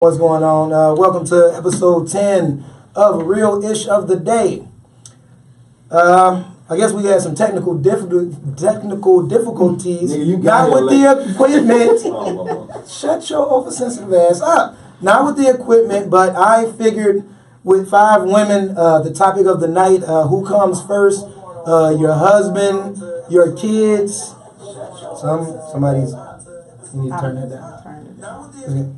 What's going on? Welcome to episode 10 of Real Ish of the Day. I guess we had some technical difficulties. Nigga, you Not got with the equipment. Shut your oversensitive ass up. Not with the equipment, but I figured with 5 women, the topic of the night, who comes first? Your husband, your kids. Somebody's. You need to turn that down. Okay.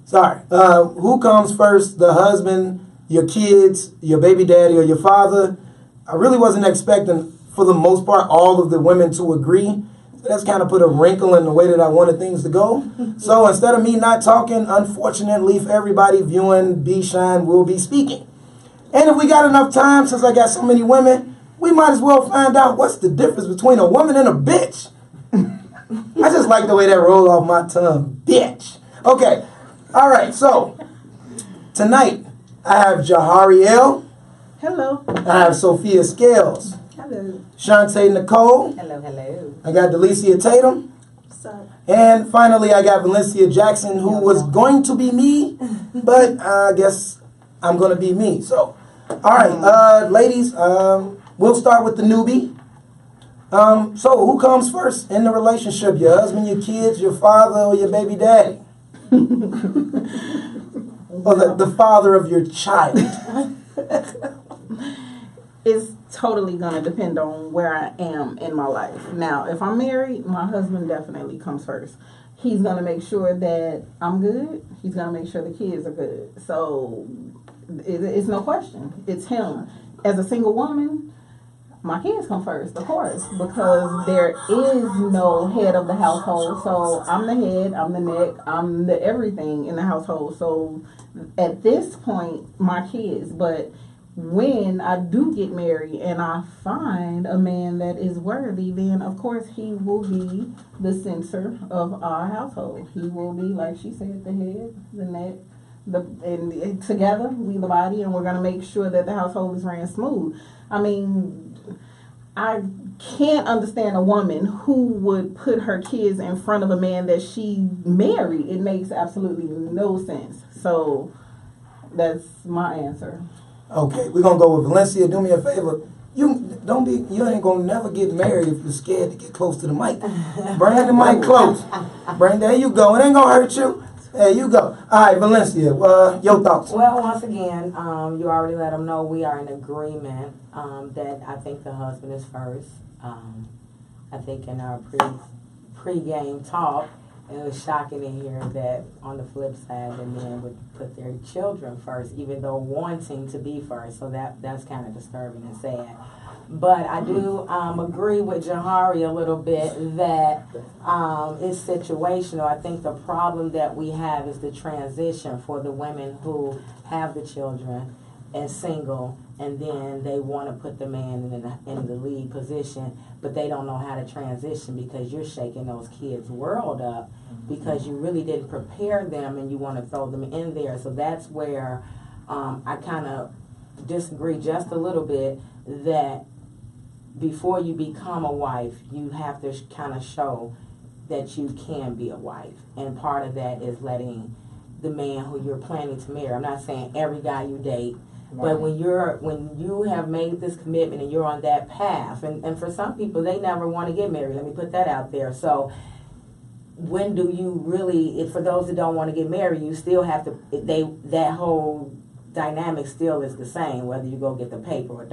Sorry. Who comes first? The husband, your kids, your baby daddy, or your father? I really wasn't expecting, for the most part, all of the women to agree. That's kind of put a wrinkle in the way that I wanted things to go. So instead of me not talking, unfortunately for everybody viewing, B-Shine will be speaking. And if we got enough time, since I got so many women, we might as well find out what's the difference between a woman and a bitch. I just like the way that rolled off my tongue. Bitch. Okay. All right. So, tonight, I have Jahari L. Hello. I have Sophia Scales. Hello. Shantae Nicole. Hello. I got Delicia Tatum. What's up? And finally, I got Valencia Jackson, who was going to be me, but I guess I'm going to be me. So, all right, ladies, we'll start with the newbie. So who comes first in the relationship? Your husband, your kids, your father, or your baby daddy? Or the father of your child? It's totally going to depend on where I am in my life. Now, if I'm married, my husband definitely comes first. He's going to make sure that I'm good. He's going to make sure the kids are good. So it's no question. It's him. As a single woman, my kids come first, of course, because there is no head of the household. So I'm the head, I'm the neck, I'm the everything in the household. So at this point, my kids. But when I do get married and I find a man that is worthy, then of course he will be the center of our household. He will be, like she said, the head, the neck, and together we the body, and we're gonna make sure that the household is ran smooth. I mean, I can't understand a woman who would put her kids in front of a man that she married. It makes absolutely no sense. So that's my answer. Okay, we're gonna go with Valencia. Do me a favor. You ain't gonna never get married if you're scared to get close to the mic. Bring the mic close. There you go. It ain't gonna hurt you. There you go. All right, Valencia, your thoughts. Well, once again, you already let them know we are in agreement that I think the husband is first. I think in our pre-game talk, it was shocking to hear that on the flip side, the men would put their children first, even though wanting to be first. So that's kind of disturbing and sad. But I do agree with Jahari a little bit that it's situational. I think the problem that we have is the transition for the women who have the children and single, and then they want to put the man in the lead position, but they don't know how to transition because you're shaking those kids' world up because you really didn't prepare them and you want to throw them in there. So that's where I kind of disagree just a little bit that before you become a wife, you have to kind of show that you can be a wife. And part of that is letting the man who you're planning to marry, I'm not saying every guy you date, but when you have made this commitment and you're on that path, and for some people, they never want to get married. Let me put that out there. So when do you really, for those that don't want to get married, you still have to, that whole dynamic still is the same, whether you go get the paper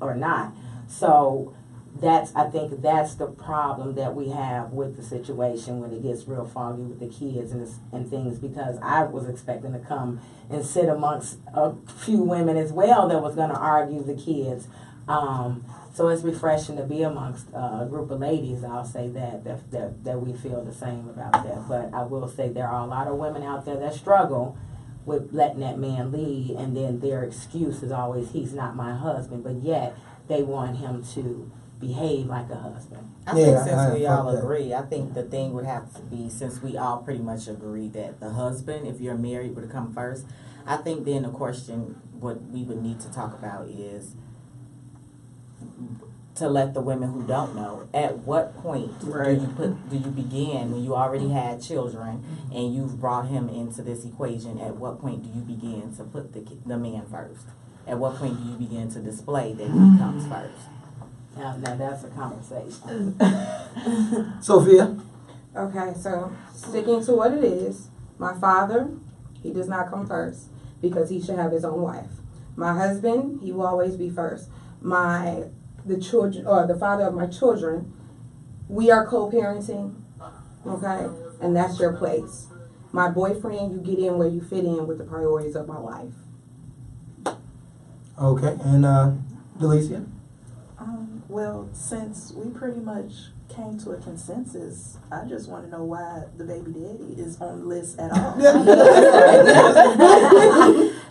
or not. So I think that's the problem that we have with the situation when it gets real foggy with the kids and things, because I was expecting to come and sit amongst a few women as well that was going to argue the kids. So it's refreshing to be amongst a group of ladies, I'll say that we feel the same about that. But I will say there are a lot of women out there that struggle with letting that man lead, and then their excuse is always, he's not my husband, but yet they want him to behave like a husband. I think since we all agree, I think the thing would have to be, since we all pretty much agree that the husband, if you're married, would come first, I think then the question, what we would need to talk about is to let the women who don't know, at what point Right. do you begin when you already had children and you've brought him into this equation? At what point do you begin to put the man first? At what point do you begin to display that he comes first? Now that's a conversation. Sophia? Okay, so sticking to what it is, my father, he does not come first because he should have his own wife. My husband, he will always be first. The children, or the father of my children, we are co-parenting, okay, and that's your place. My boyfriend, you get in where you fit in with the priorities of my life. Okay, and Delicia? Well, since we pretty much came to a consensus, I just want to know why the baby daddy is on the list at all.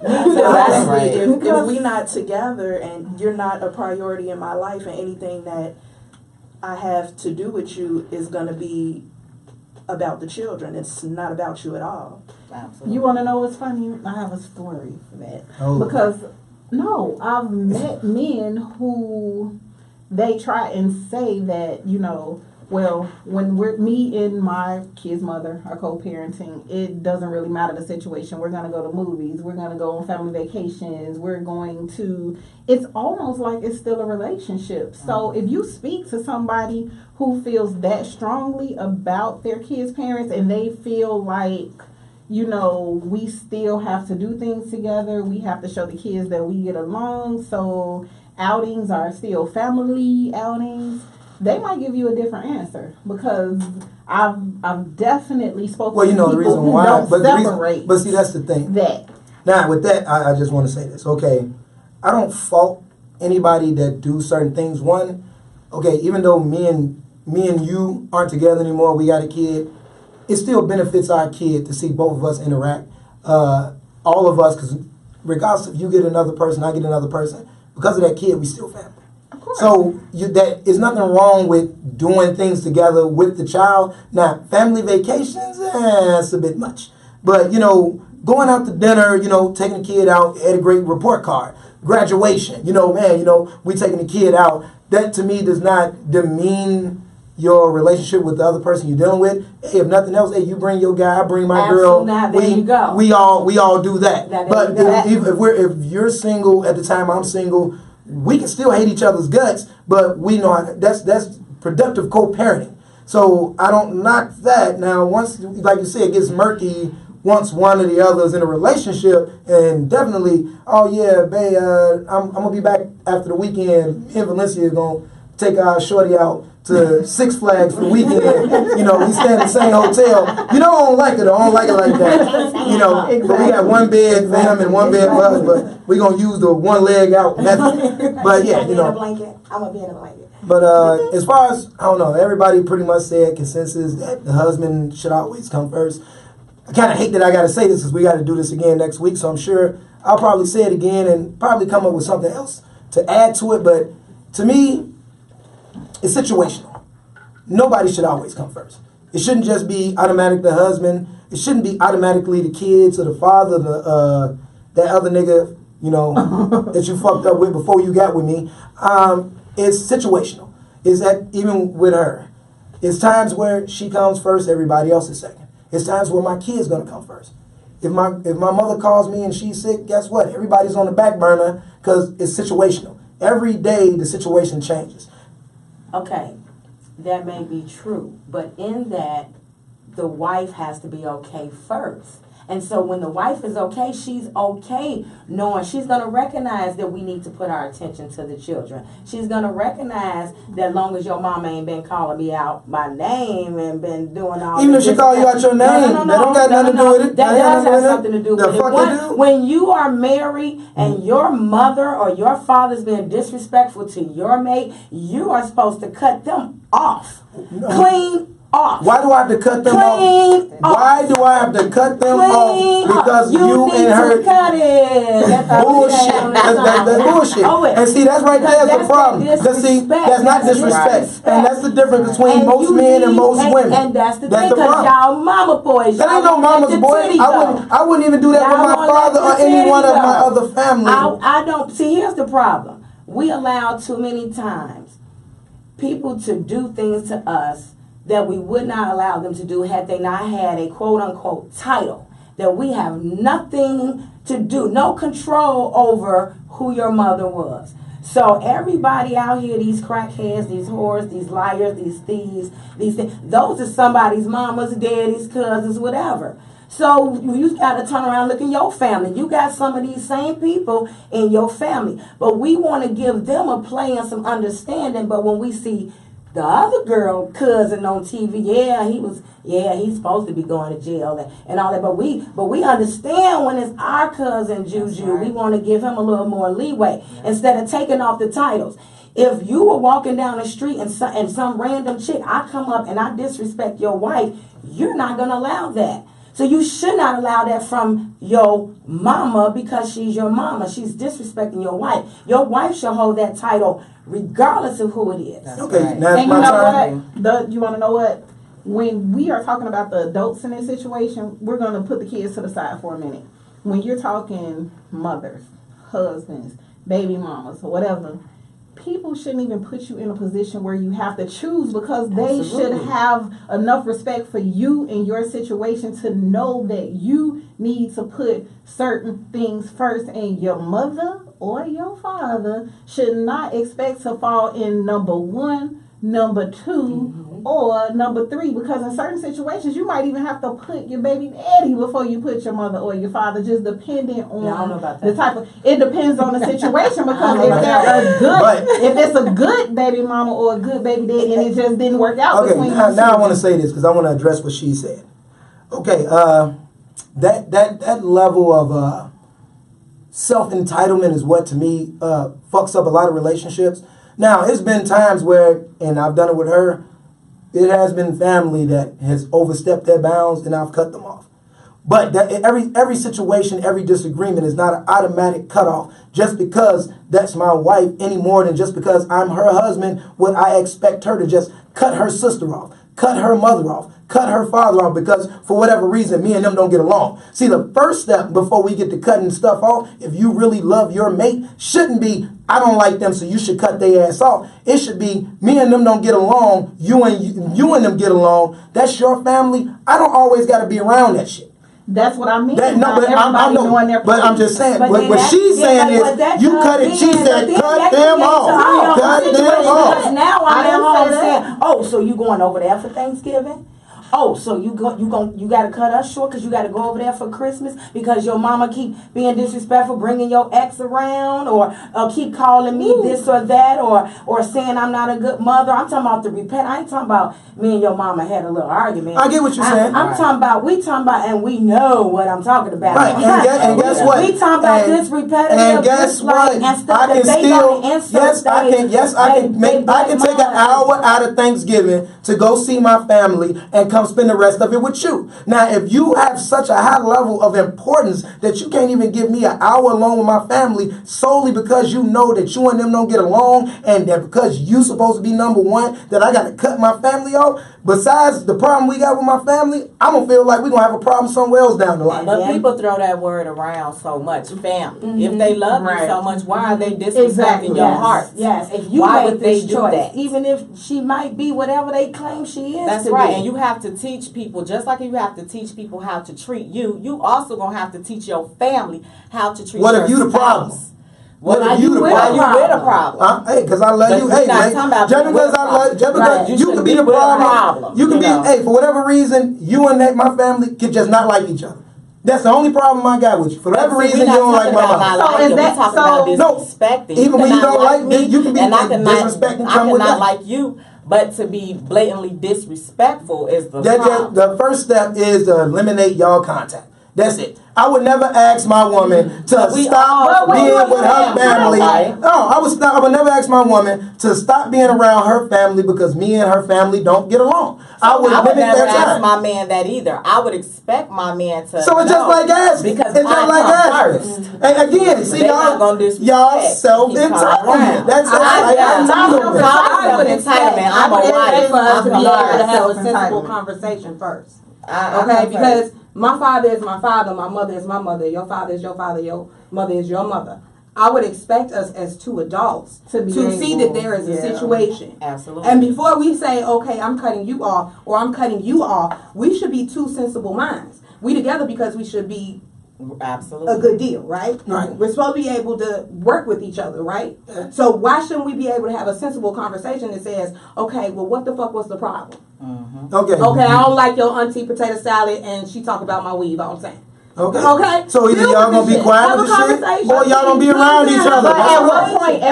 That's right. If we not together and you're not a priority in my life, and anything that I have to do with you is going to be about the children, it's not about you at all. Absolutely. You want to know what's funny? I have a story for that. Oh. Because, no, I've met men who they try and say that, well, when me and my kid's mother are co-parenting, it doesn't really matter the situation. We're going to go to movies. We're going to go on family vacations. It's almost like it's still a relationship. So if you speak to somebody who feels that strongly about their kids' parents and they feel like, we still have to do things together. We have to show the kids that we get along. So outings are still family outings. They might give you a different answer because I've definitely spoken to people the reason who why, don't separate. but see, that's the thing. That. Now, with that, I just want to say this. Okay, I don't fault anybody that do certain things. One, okay, even though me and you aren't together anymore, we got a kid. It still benefits our kid to see both of us interact. All of us, because regardless if you get another person, I get another person, because of that kid, we still family. Of course. So there's nothing wrong with doing things together with the child. Now, family vacations, that's a bit much. But, going out to dinner, taking the kid out, had a great report card. Graduation, we taking the kid out. That, to me, does not demean your relationship with the other person you're dealing with. Hey, if nothing else, hey, you bring your guy, I bring my girl. There you go. We all do that. But you go. if you're single at the time I'm single, we can still hate each other's guts, but we know that's productive co-parenting. So I don't knock that. Now, once, like you said, it gets murky once one or the other is in a relationship, and definitely, oh yeah, babe, I'm gonna be back after the weekend. Me and Valencia are gonna take our shorty out to Six Flags for the weekend. We stay in the same hotel. I don't like it. I don't like it like that. Exactly. But we got one bed for him and one bed for us, but we're going to use the one leg out method. But yeah, I'm gonna be in a blanket. But as far as, I don't know, everybody pretty much said consensus that the husband should always come first. I kind of hate that I got to say this because we got to do this again next week, so I'm sure I'll probably say it again and probably come up with something else to add to it. But to me, it's situational. Nobody should always come first. It shouldn't just be automatic the husband. It shouldn't be automatically the kids or the father, that other nigga, that you fucked up with before you got with me. It's situational. It's that even with her. It's times where she comes first, everybody else is second. It's times where my kid's gonna come first. If my mother calls me and she's sick, guess what? Everybody's on the back burner because it's situational. Every day the situation changes. Okay, that may be true, but in that, the wife has to be okay first. And so when the wife is okay, she's okay knowing she's going to recognize that we need to put our attention to the children. She's going to recognize that long as your mama ain't been calling me out my name and been doing all even if she call you out your name, that don't got nothing to do with it. That does have something to do with it. Do? When you are married and your mother or your father's been disrespectful to your mate, you are supposed to cut them off. No. Clean off. Why do I have to cut them off? Why do I have to cut them off? Because you and her cut it. bullshit. That's bullshit. And see, that's right there the problem. That's not disrespect. And that's the difference between most men and most women. And that's the thing, because y'all mama boys. That ain't no mama's boy. I wouldn't even do that with my father or any one of my other family. I don't see. Here's the problem. We allow too many times people to do things to us that we would not allow them to do had they not had a quote unquote title. That we have nothing to do, no control over who your mother was. So everybody out here, these crackheads, these whores, these liars, these thieves, these things, those are somebody's mamas, daddies, cousins, whatever. So you got to turn around and look in your family. You got some of these same people in your family. But we want to give them a play and some understanding. But when we see the other girl cousin on TV, he's supposed to be going to jail and all that. But we understand when it's our cousin Juju, we want to give him a little more leeway instead of taking off the titles. If you were walking down the street and some random chick, I come up and I disrespect your wife, you're not going to allow that. So you should not allow that from your mama because she's your mama. She's disrespecting your wife. Your wife should hold that title regardless of who it is. Okay, right. now And my you know turn. what? You want to know what? When we are talking about the adults in this situation, we're going to put the kids to the side for a minute. When you're talking mothers, husbands, baby mamas, or whatever, people shouldn't even put you in a position where you have to choose because they should have enough respect for you and your situation to know that you need to put certain things first, and your mother or your father should not expect to fall in number one, number two, or number three, because in certain situations you might even have to put your baby daddy before you put your mother or your father, just depending on I don't know about the that. type of, it depends on the situation because if about they're a good, But- if it's a good baby mama or a good baby daddy and it just didn't work out Okay, between now you two, I want to say this because I want to address what she said. Okay, that level of self entitlement is what to me fucks up a lot of relationships. Now, it's been times where, and I've done it with her, it has been family that has overstepped their bounds, and I've cut them off. But every situation, every disagreement is not an automatic cutoff just because that's my wife any more than just because I'm her husband would I expect her to just cut her sister off, cut her mother off, cut her father off because for whatever reason me and them don't get along. See, the first step before we get to cutting stuff off, if you really love your mate, shouldn't be I don't like them so you should cut their ass off. It should be me and them don't get along, you and them get along. That's your family. I don't always got to be around that shit. that's what I mean. No, Not but I everybody know. knowing their But I'm place. just saying. But What then that- she's yeah, saying but that is, you does cut it. She mean- but said, then cut that them creates off. a whole Cut them situation off. because now I I'm at didn't home say that. saying, "Oh, so you going over there for Thanksgiving? Oh, so you got to cut us short because you got to go over there for Christmas because your mama keep being disrespectful, bringing your ex around, or keep calling me this or that, or saying I'm not a good mother." I'm talking about the repent. I ain't talking about me and your mama had a little argument. I get what you're saying. I'm talking about we talking about, and we know what I'm talking about. Right, and guess what? We talking about And- this repetitive, and guess dislike what? and I stuff can that they still gonna insert. I can take an hour out of Thanksgiving to go see my family and come spend the rest of it with you. Now, if you have such a high level of importance that you can't even give me an hour alone with my family solely because you know that you and them don't get along and that because you supposed to be number one, that I got to cut my family off, besides the problem we got with my family, I'm going to feel like we're going to have a problem somewhere else down the line. But people throw that word around so much, family. If they love Right. you so much, why are they disrespecting Exactly. your Yes, heart? yes. If you Why make would they this do choice, that? even if she might be whatever they claim she is. That's to right. be. And you have to teach people, just like you have to teach people how to treat you, you also going to have to teach your family how to treat What your if you the spouse. problem? What Why if you the why problem? you with a problem? Hey, because I love But you. we're Hey, not man, talking about just being because with a I love, problem. just because Right. You you can should be be the with a problem. problem, You can you be, know. hey, for whatever reason, you and my family can just not like each other. That's the only problem I got with you. For whatever But see, reason, we're you not don't like talking my about mom. not So liking. is that- we talking about No. disrespecting. Even when you cannot don't like me, this, you can be and I cannot, disrespecting I someone cannot with that. like you, but to be blatantly disrespectful is the That problem. the first step is to eliminate y'all contact. That's it. I would never ask my woman to But we stop all- being Wait, with her wait, family. right? No, I would never ask my woman to stop being around her family because me and her family don't get along. I would I would limit never their ask time. my man that either. I would expect my man to. So it's just know, like asking. because It's just I like come asking. first. And again, see They not gonna disrespect. y'all Keep self-entitlement. coming That's around. like I'm entitlement. I would expect. I'm a wife. For us to be I'm able to a have a wife. sensible conversation first. I Okay, come because first. my father is my father, my mother is my mother, your father is your father, your mother is your mother. I would expect us as two adults To be see able- that there is a yeah. situation. Absolutely. And before we say, okay, I'm cutting you off or I'm cutting you off, we should be two sensible minds. We together because we should be Absolutely. a good deal, right? Right. We're supposed to be able to work with each other, right? So why shouldn't we be able to have a sensible conversation that says, okay, well, what the fuck was the problem? Okay. Okay, I don't like your auntie potato salad and she talk about my weave all the time. Okay. Okay. So either Deal y'all with gonna the be shit. quiet Have with a the shit, conversation. or y'all gonna be around each other. But That's at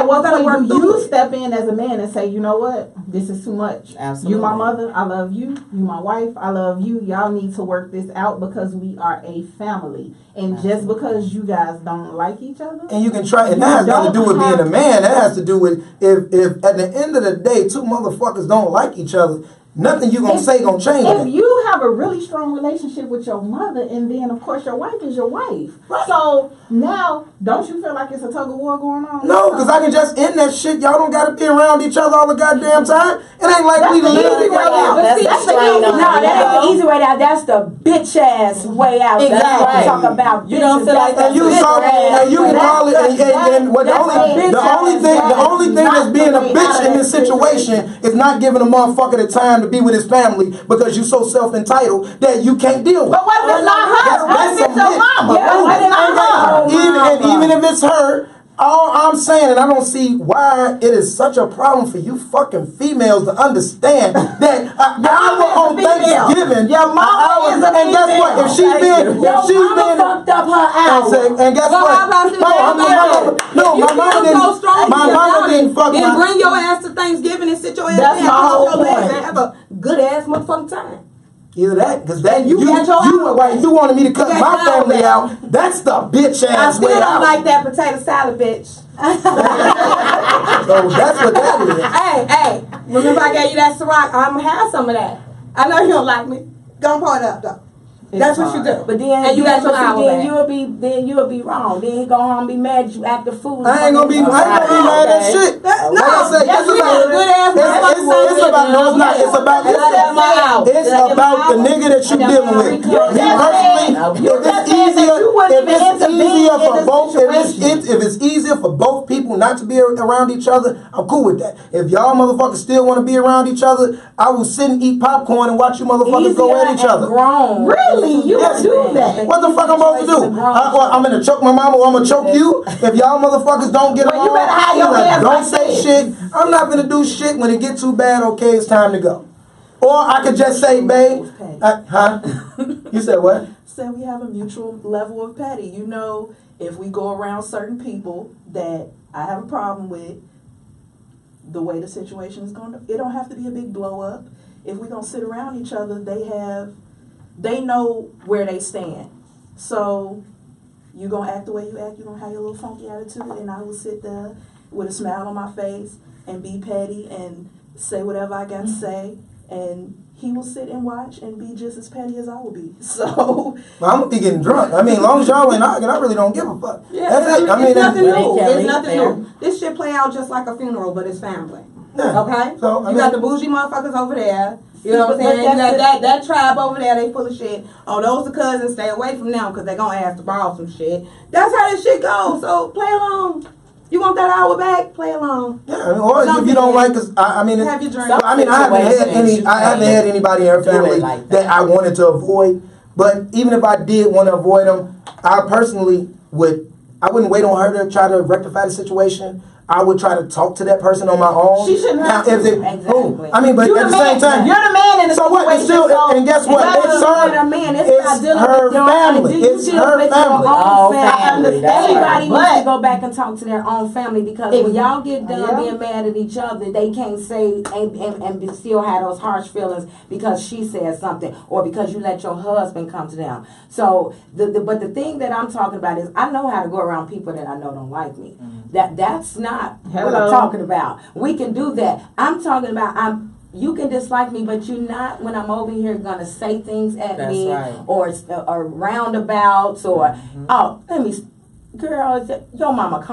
all. what Gotta work point do through you it. step in as a man and say, you know what, this is too much. Absolutely. You my mother, I love you. You my wife, I love you. Y'all need to work this out because we are a family. And just because you guys don't like each other, And you can try, and that has nothing to do with being a man. That has to do with if at the end of the day, two motherfuckers don't like each other, nothing you gonna say gonna change if that. you have a really strong relationship with your mother, and then of course your wife is your wife. So now, don't you feel like it's a tug of war going on? No, because I can just end that shit. Y'all don't gotta be around each other all the goddamn time. It ain't like we That's the live easy way together. out. That's That's the the strain easy on way No, out. that ain't the easy way out. That's the bitch ass way out. That's what Exactly. I'm talking about. You don't feel like And you That's saw, the and you can That's call it, and what the that's only, the the only bitch thing, ass the only thing not that's being a the way bitch out in of this that situation is not giving a motherfucker the time to be with his family because you so self-entitled that you can't deal with. But what if it's not her? What if it's your mama? Yeah, What if it's not her? Even if it's her, all I'm saying, and I don't see why it is such a problem for you fucking females to understand that an hour on Thanksgiving, Your mama is a and guess what? If she's been, Your if she's mama been, fucked up her hour. and guess Well, how what? about this? No, my mama didn't. My mama didn't fuck Then my. bring your ass to Thanksgiving and sit your ass That's there my whole and point. have a good ass motherfucking time. Either that, because that You got your hour back. you wanted me to cut You got my your hour family back. out. That's the bitch I ass still way don't out. like that potato salad, bitch. So that's what that is. Hey, remember I gave you that Ciroc? I'm gonna have some of that. I know you don't like me. Don't pour it up though. That's what you do. But then, And you got your hour then back. you'll be wrong. Then he go home and be mad at you act the fool. I ain't gonna be mad at shit. Like I said, yes, it's you about got a good ass it's about no, it's not. It's about it's about the nigga that you dealing with. Me personally, if it's easier for both people not to be around each other, I'm cool with that. If y'all motherfuckers still want to be around each other, I will sit and eat popcorn and watch you motherfuckers go at each other. Grown. Really? You Yes. do that? What the fuck I'm supposed to do? I'm gonna choke my mama or I'm gonna choke you? If y'all motherfuckers don't get Well, along, you better have your hands don't like say this. shit. I'm not gonna do shit when it get too bad. Okay, it's time to go. Or I could just say, babe, huh? You said what? Say we have a mutual level of petty. You know, if we go around certain people that I have a problem with, the way the situation is going to, it don't have to be a big blow up. If we gonna sit around each other, they know where they stand. So you gonna act the way you act. You gonna have your little funky attitude, and I will sit there with a smile on my face and be petty and say whatever I got to say, and he will sit and watch and be just as petty as I will be. So Well, I'm gonna be getting drunk. I mean, as long as y'all ain't arguing, I really don't give a fuck. Yeah, That's it. I mean, it's nothing that's, new. Kelly, It's nothing fair. new. This shit play out just like a funeral, but it's family. yeah. Okay? So, I You got the mean, bougie motherfuckers over there. You know what I'm But saying? You got that's that tribe over there, they full of shit. Oh, those are cousins, stay away from them because they're going to ask to borrow some shit. That's how this shit goes. So play along. You want that hour back? Play along. yeah. I mean, or if you don't like, cause I mean, Have your drink. I mean, I haven't had anybody in her Do it family like that I wanted to avoid. But even if I did want to avoid them, I personally I wouldn't wait on her to try to rectify the situation. I would try to talk to that person on my own. She shouldn't have to. Exactly. I mean, but at the same time, You're the man in the so what? It's situation. still, and guess what? It's It's not her. man. It's not It's dealing her with your family. own. It's You deal her with your family. own All family. family. That's Everybody right. needs to go back and talk to their own family because when y'all get done Yeah. being mad at each other, they can't say and still have those harsh feelings because she said something or because you let your husband come to them. So but the thing that I'm talking about is I know how to go around people that I know don't like me. That's not what I'm Hello. talking about. We can do that. I'm talking about you can dislike me, but you're not when I'm over here gonna say things at That's me right. or roundabouts or girl, your mama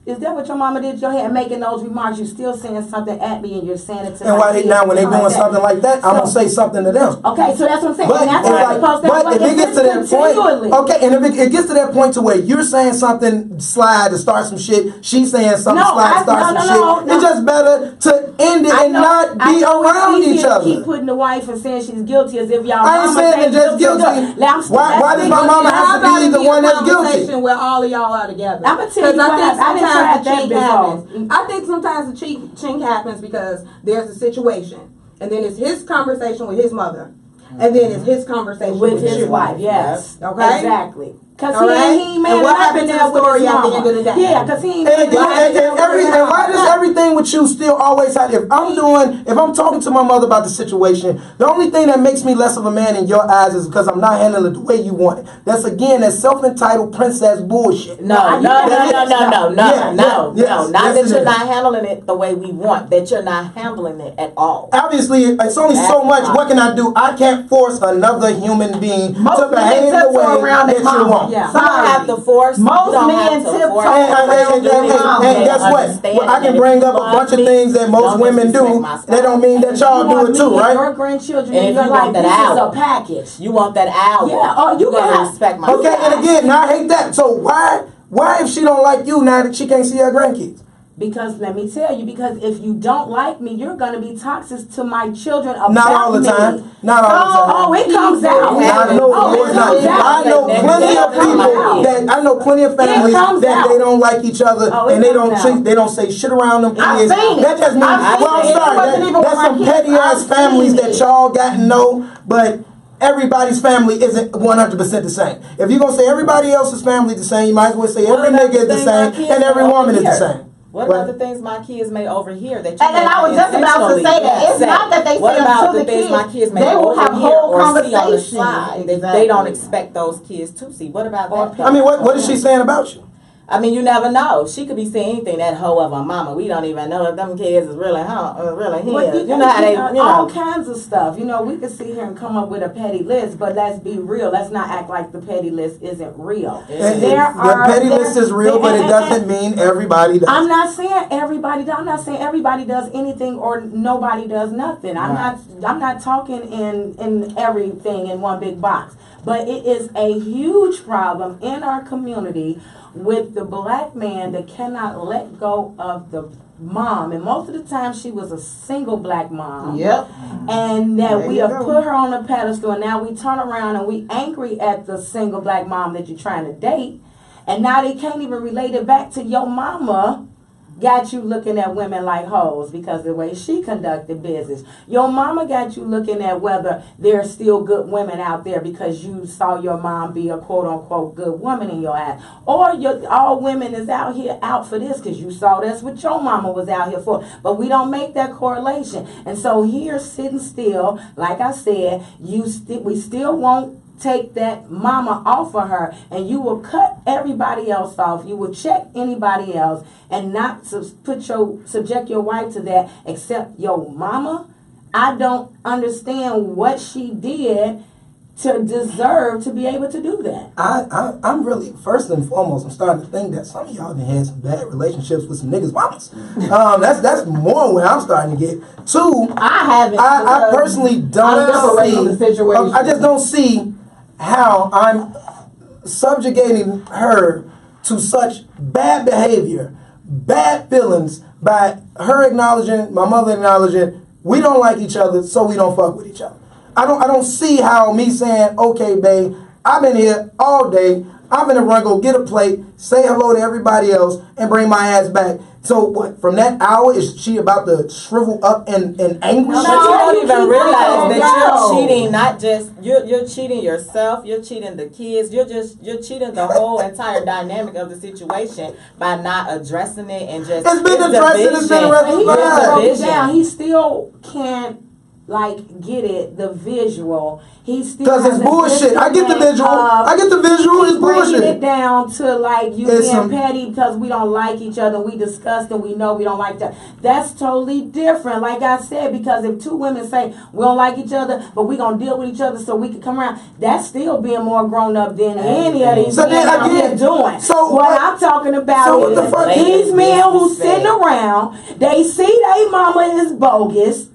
Is that what your mama did to your hair? And making those remarks, you still saying something at me, and you're saying it to And my why they kids now when they and doing like that. something like that, I'm gonna say something to them. Okay, so that's what I'm saying. But, And that's what I'm supposed to but if it gets to that continually. point, okay, and if it gets to that point to where you're saying something slide to start some shit, she's saying something slide to start some shit, it's just better to end it and not be around each other. Keep putting the wife and saying she's guilty as if y'all. I ain't saying they're just guilty. Why does my mama have to be the one that's guilty? Where all of y'all are together. I'm gonna tell you what happened. I didn't try that before. I think sometimes the chink happens because there's a situation, and then it's his conversation with his mother, and then it's his conversation with his you. wife. Yes. Okay. Exactly. Cause Right? he ain't man And what up in happened to there the with story his at the mama. end of the day? Yeah, cause he ain't And why does everything with you still always have? If I'm talking to my mother about the situation, the only thing that makes me less of a man in your eyes is because I'm not handling it the way you want it. That's again that self-entitled princess bullshit. No, not that you're is. not handling it the way we want, that you're not handling it at all. Obviously, it's only so much. What can I do? I can't force another human being to behave the way that you want. Yeah. You don't have to force. Most you don't men have to tiptoe force. And guess what? I can bring up a bunch of things that most women do. That don't mean that y'all do it too, right? Your grandchildren And in if your you life, want that this is hour, a package. You want that hour. Yeah. Oh, you gotta can respect my. Okay, and again, now I hate that. So why if she don't like you now that she can't see her grandkids? Because let me tell you, because if you don't like me, you're gonna be toxic to my children about Not all the me. time. Not all the time. Oh, it comes out. I know, I know plenty of people that I know plenty of families that they don't like each other and they don't say shit around them kids. That just means that's some petty ass families that y'all got to know, but everybody's family isn't 100% the same. If you're gonna say everybody else's family the same, you might as well say every nigga is the same and every woman is the same. What about the things my kids may overhear that you And then I was just about to say that it's not that they say what about to the things kids, my kids may they will have overhear whole or see on the conversations. side that Exactly. they don't expect those kids to see? What about that? I mean, what is she saying about you? I mean, you never know. She could be saying anything. That hoe of a mama. We don't even know if them kids is really his. Well, You know how they, all kinds of stuff. You know, we could sit here and come up with a petty list, but let's be real. Let's not act like the petty list isn't real. The petty list is real, but it doesn't mean everybody does. I'm not saying everybody does. I'm not saying everybody does anything or nobody does nothing. I'm not talking in everything in one big box. But it is a huge problem in our community with the black man that cannot let go of the mom. And most of the time she was a single black mom. Yep. And that we have put her on a pedestal, and now we turn around and we angry at the single black mom that you're trying to date. And now they can't even relate it back to your mama got you looking at women like hoes because of the way she conducted business. Your mama got you looking at whether there's still good women out there because you saw your mom be a quote-unquote good woman in your eyes. Or all women is out here out for this because you saw that's what your mama was out here for. But we don't make that correlation. And so here, sitting still, like I said, we still won't take that mama off of her, and you will cut everybody else off. You will check anybody else and not subject your wife to that except your mama. I don't understand what she did to deserve to be able to do that. I'm really, first and foremost, I'm starting to think that some of y'all done had some bad relationships with some niggas' mamas. That's more where I'm starting to get. Two, I haven't. I personally don't see. The situation. I just don't see how I'm subjugating her to such bad behavior, bad feelings by her acknowledging, my mother acknowledging, we don't like each other, so we don't fuck with each other. I don't see how me saying, okay, babe, I've been here all day. I'm gonna run, go get a plate, say hello to everybody else, and bring my ass back. So what? From that hour, is she about to shrivel up and angry? No, you don't even realize that you're cheating. Not just you're cheating yourself. You're cheating the kids. You're cheating the whole entire dynamic of the situation by not addressing it and just. It's been addressed. It's been addressed. He still can't get it, the visual. He still Because it's has a bullshit. I get the disconnect visual. of- I get the visual. It's breaking it bullshit. down to like you It's being some- petty because we don't like each other. We discussed and we know we don't like that. That's totally different. Like I said, because if two women say we don't like each other, but we gonna deal with each other so we can come around, that's still being more grown up than any of these So men then out here again, doing. so what what- I'm talking about so what the is fuck- these men who Disrespect. sitting around, they see their mama is bogus.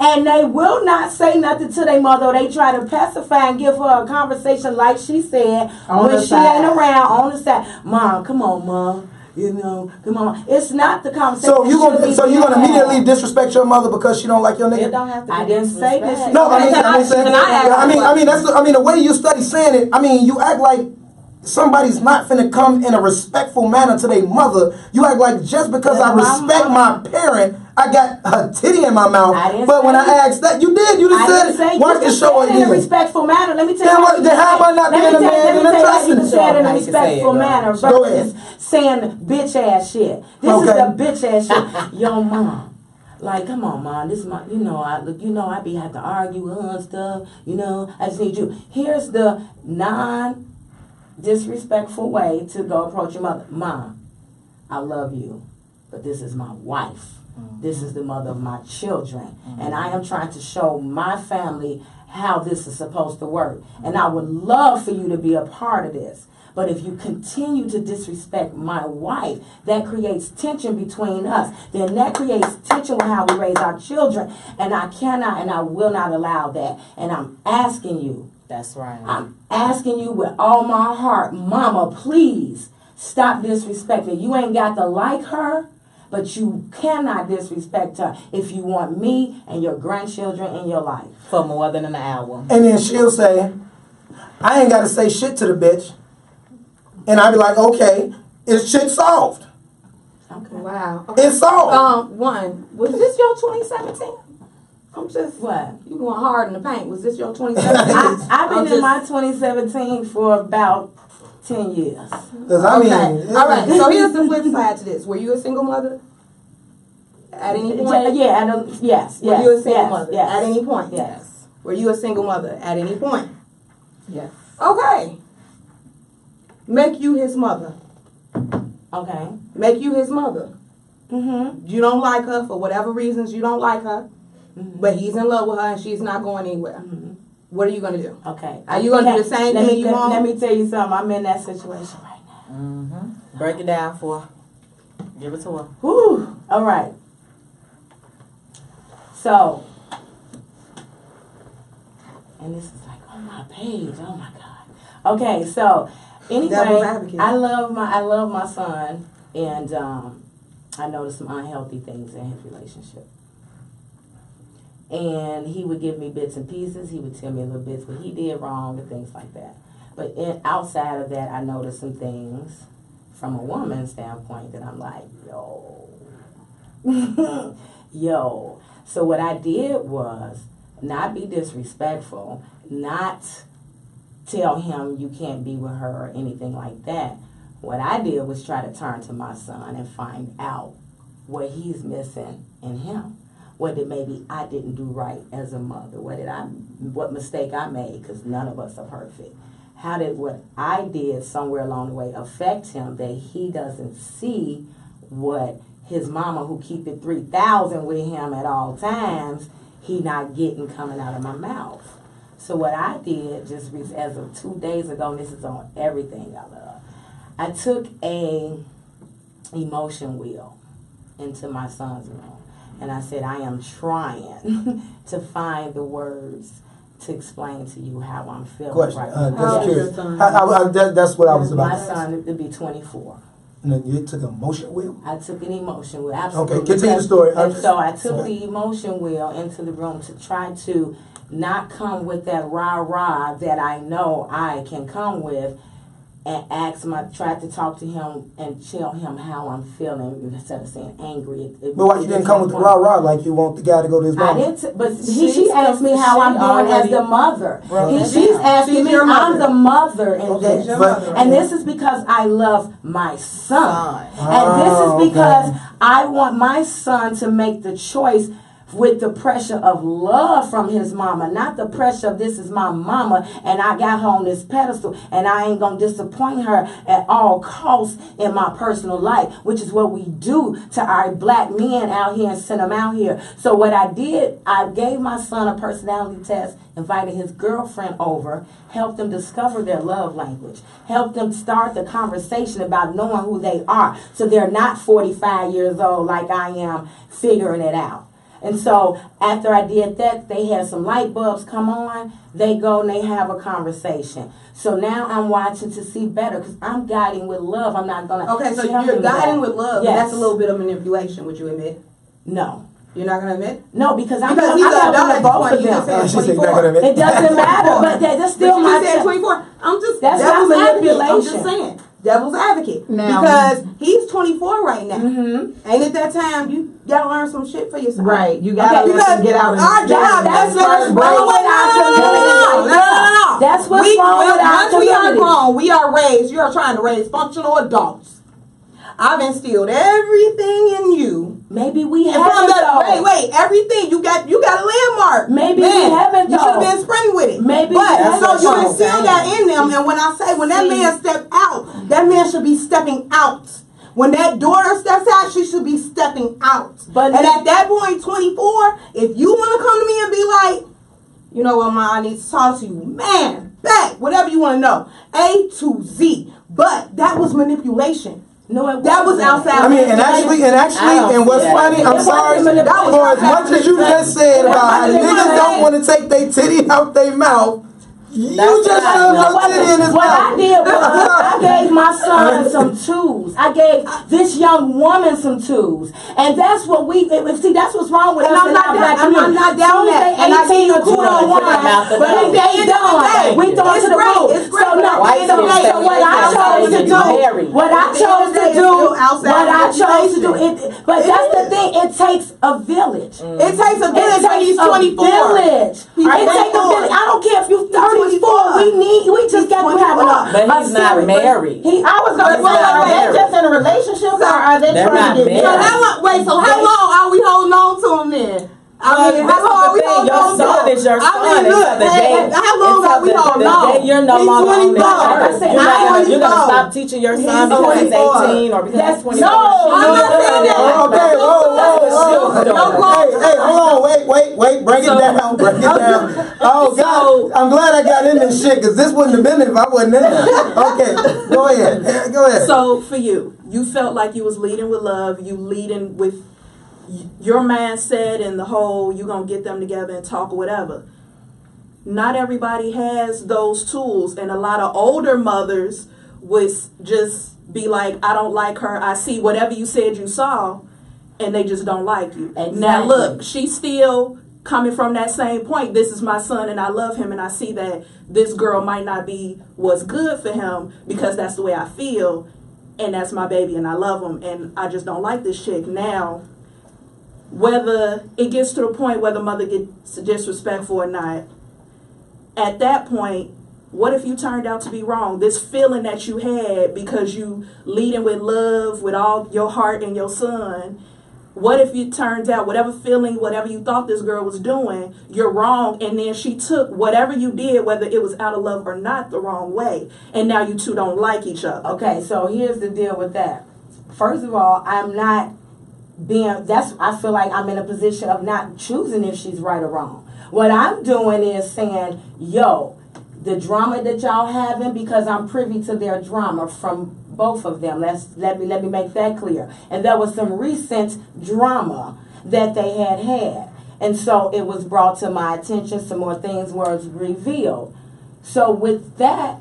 And they will not say nothing to their mother. Or they try to pacify and give her a conversation like she said On when the she side. ain't around on the side. Mom, come on, Mom. You know, come on. It's not the conversation. So you that should be gonna had. immediately disrespect your mother because she don't like your It nigga? don't have to be I didn't say disrespect. this. No, I mean, Can I ask the way you study saying it. I mean, you act like somebody's not finna come in a respectful manner to their mother. You act like just because Yeah, I respect my parent, I got a titty in my mouth. I didn't But when I say- asked that, you did. You I just didn't said, say watch you the just show said it in a again. respectful manner. Let me tell Then you. what- then how am I not being a man and Let a me tell you how you trusting? can say it in a How you can say it, respectful girl. manner Go ahead. versus saying bitch ass shit. This Okay. is the bitch ass shit. Yo, mom. Like, come on, mom. This is my, I be have to argue with her and stuff. I just need you. Here's the disrespectful way to go approach your mother. Mom, I love you, but this is my wife. This is the mother of my children. And I am trying to show my family how this is supposed to work. And I would love for you to be a part of this. But if you continue to disrespect my wife, that creates tension between us. Then that creates tension with how we raise our children. And I cannot and I will not allow that. And I'm asking you, That's right. I'm asking you with all my heart, mama, please stop disrespecting. You ain't got to like her, but you cannot disrespect her if you want me and your grandchildren in your life. For more than an hour. And then she'll say, I ain't got to say shit to the bitch. And I'd be like, okay, is shit solved? Okay. Wow. It's solved. Was this your 2017? I'm just What? you going hard in the paint. Was this your 2017? I've been in my 2017 for about 10 years. Because I mean, All right. So here's the flip side to this. Were you a single mother at any point? Yes. Were you a single mother yes. at any point? Yes. Were you a single mother at any point? Yes. Okay. Make you his mother. Okay. Make you his mother. Mm-hmm. You don't like her for whatever reasons. You don't like her, but he's in love with her and she's not going anywhere. Mm-hmm. What are you gonna do? Okay. Are you gonna do the same let thing me, you want? Let me tell you something. I'm in that situation right now. Mm-hmm. Break it down for her. Give it to her. Whew. All right. So, and this is like on my page. Oh my God. Okay, so Devil's anyway, advocate. I love my son, and I noticed some unhealthy things in his relationship. And he would give me bits and pieces. He would tell me little bits what he did wrong and things like that. But outside of that, I noticed some things from a woman's standpoint that I'm like, yo. So what I did was not be disrespectful, not tell him you can't be with her or anything like that. What I did was try to turn to my son and find out what he's missing in him. What did maybe I didn't do right as a mother? What mistake I made? Because none of us are perfect. How did what I did somewhere along the way affect him that he doesn't see what his mama, who keep it 3,000 with him at all times, he not getting coming out of my mouth? So what I did just as of 2 days ago, and this is on everything I love, I took a emotion wheel into my son's room. And I said, I am trying to find the words to explain to you how I'm feeling question. right now. Just curious. son? That's what I was about My to ask. son would be 24. And then you took a motion wheel? I took an emotion wheel. Absolutely. Okay, continue the story. And so I took Okay. the emotion wheel into the room to try to not come with that rah-rah that I know I can come with, and tried to talk to him and tell him how I'm feeling instead of saying angry. But why you didn't come with the rah-rah like you want the guy to go to his I mom? didn't, but she asked me how I'm doing as the mother. Right. She's asking She's me, your I'm mother. the mother in Okay, this. but- And this is because I love my son. Son. And this Oh, is because okay. I want my son to make the choice with the pressure of love from his mama, not the pressure of this is my mama and I got her on this pedestal and I ain't gonna disappoint her at all costs in my personal life, which is what we do to our black men out here and send them out here. So what I did, I gave my son a personality test, invited his girlfriend over, helped them discover their love language, helped them start the conversation about knowing who they are, so they're not 45 years old like I am figuring it out. And so after I did that, they had some light bulbs come on. They go and they have a conversation. So now I'm watching to see better because I'm guiding with love. I'm not going to. Okay, so you're guiding with love. Yes. That's a little bit of manipulation, would you admit? No. You're not going to admit? No, because I'm Because he's helping an adult at both of this point. You just them. said She's 24. not gonna admit. It doesn't matter, but that's still But my you said 24. I'm just That's devil's not advocate. I'm manipulation. just saying. Devil's advocate. Now- Because he's 24 right now. Mm-hmm. Ain't it that time you gotta learn some shit for yourself? Right, you gotta Okay, let them get out of our the job, That's that's what's let us wrong with our community. No. That's what's wrong with our Once we are community. grown, we are raised, you are trying to raise functional adults. I've instilled everything in you. Maybe we And from haven't though. wait, everything you got a landmark. Maybe we haven't, You should have though. been sprinting with it. Maybe but we haven't, so you though. instill that in them, and when that man step out, that man should be stepping out. When that daughter steps out, she should be stepping out. But and at that point, 24, if you want to come to me and be like, you know what, Ma, I need to talk to you, man, back, whatever you want to know, A to Z. But that was manipulation. No, it That was wasn't. outside. I mean, and actually, and what's funny, I'm sorry, for as much as you just said about how niggas don't want to take their titty out their mouth, you just shoved your titty in his What I mouth. did was I gave my son some tools. I gave this young woman some tools, and that's what we see. That's what's wrong with And us. I'm not in our black down- I'm community. not down Soon as that. they And I 18 or see you 21, put them out the but door. they done. We throw it It's to the great. road. It's great. So no, White so kids say what I they chose to get do, married. what I chose to do, outside what I chose to do. manipulation. But that's the thing. It takes a village. It takes a It village when he's takes a 24. village. He's It takes a 24. village. I don't care if you're 34. We just got to have enough. But he's not married. I was gonna say, But not are they married. just in a relationship or are they They're trying not to get married. married? So how long are we holding on to him then? I mean, how long are we holding on to Your son him? is your son. I mean, look, until the day, how long are we holding on? The day you're no He's longer on this 24. earth. I said, You're not gonna, I'm you're gonna 24. stop teaching your son He's because he's 24. 18 or because he's 24. No, I'm not saying that. Okay, hey, hold on, wait, break it down. Oh, God, I'm glad I got in this shit, because this wouldn't have been if I wasn't in there. Okay, go ahead. So for you felt like you was leading with love, you leading with your mindset and the whole you gonna get them together and talk or whatever. Not everybody has those tools, and a lot of older mothers would just be like, I don't like her, I see whatever you said you saw, and they just don't like you. Exactly. Now look, she's still coming from that same point. This is my son and I love him, and I see that this girl might not be what's good for him because that's the way I feel, and that's my baby and I love him, and I just don't like this chick. Now, whether it gets to the point where the mother gets disrespectful or not, at that point, what if you turned out to be wrong? This feeling that you had because you leading with love with all your heart and your son, what if it turns out whatever feeling, whatever you thought this girl was doing, you're wrong, and then she took whatever you did, whether it was out of love or not, the wrong way, and now you two don't like each other. Okay, so here's the deal with that. First of all, I'm not I feel like I'm in a position of not choosing if she's right or wrong. What I'm doing is saying, yo, the drama that y'all having, because I'm privy to their drama from both of them. Let me make that clear. And there was some recent drama that they had. And so it was brought to my attention, some more things were revealed. So with that,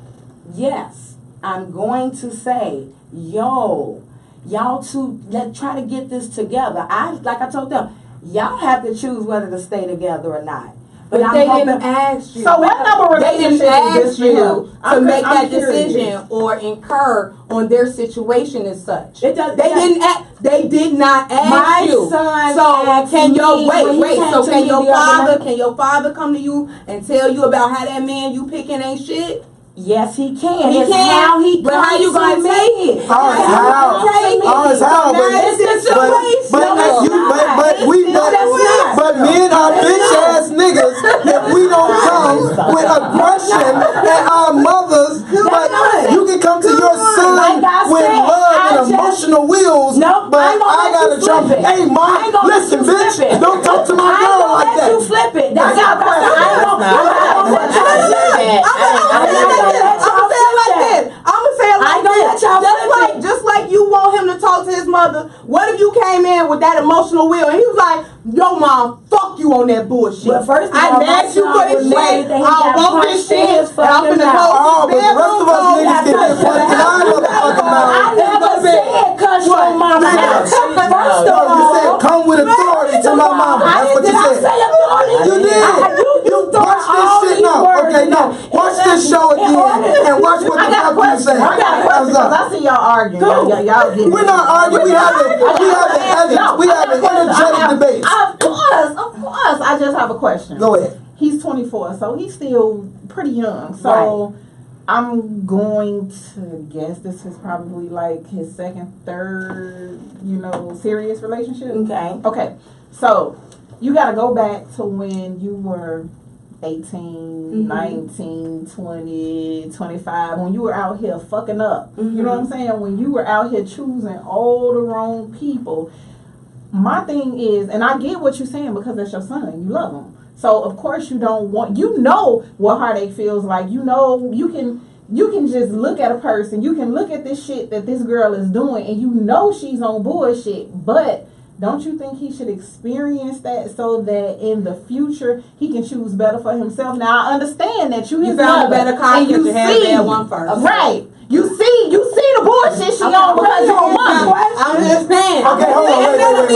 yes, I'm going to say, yo, y'all two, let's try to get this together. Like I told them, y'all have to choose whether to stay together or not. But I'm they hoping- didn't ask you. So what number They relationship didn't is this ask for you him? to make that curious. decision or incur on their situation as such. It does- They yeah. didn't. They did not ask My you. son So asked can me your when he wait? came So to can me your the other father? night. Can your father come to you and tell you about how that man you picking ain't shit? Yes, he can. He It's can. how he But how comes you gonna to take me. it? Oh, it's how. Oh, it's how. Now it's the situation. But No, you, it's not. but we, No, that's not. but me emotion and our mothers, but you can come to your son Like I with said, love I and just- emotional wheels, Nope, but I ain't gonna I let gotta you jump. flip it. Hey, I mom, ain't gonna let listen, you bitch, flip it. don't talk to my I ain't girl gonna like let that. you flip it. That's I got a question. I ain't gonna let y'all flip it. I'ma say it I like ain't gonna this. let y'all flip it. Just like you want him to talk to his mother. What if you came in with that emotional will and he was like, "Yo, mom, fuck you on that bullshit. Well, first of I all, asked you my for son this was mad shit. that he I got want this punched in shit. his And I'm fucking finna mouth. go Oh, to but the rest of us niggas can get punched in our motherfucking mouth. I never said cuss your mama out. First No, of you all, said come with authority to my mama. That's what did you I said. say authority? You did. You Watch this shit now. Okay, no. Watch this show again and watch what the fuck you say. I got a question because I see y'all arguing. Y'all getting We're not arguing. We having energetic debates. Of course. I just have a question. Go ahead. He's 24, so he's still pretty young. So I'm going to guess this is probably like his second, third, serious relationship. Okay. Okay. So you got to go back to when you were 18, 19, 20, 25, when you were out here fucking up. You know what I'm saying? When you were out here choosing all the wrong people. My thing is, and I get what you're saying because that's your son. You love him. So of course you don't want, what heartache feels like. You can just look at a person. You can look at this shit that this girl is doing and you know she's on bullshit. But don't you think he should experience that so that in the future he can choose better for himself? Now I understand that you found mother, a better and conflict you to have see- that one first. Right. You see the bullshit she on because you're a woman. I'm just saying. Okay, hold on.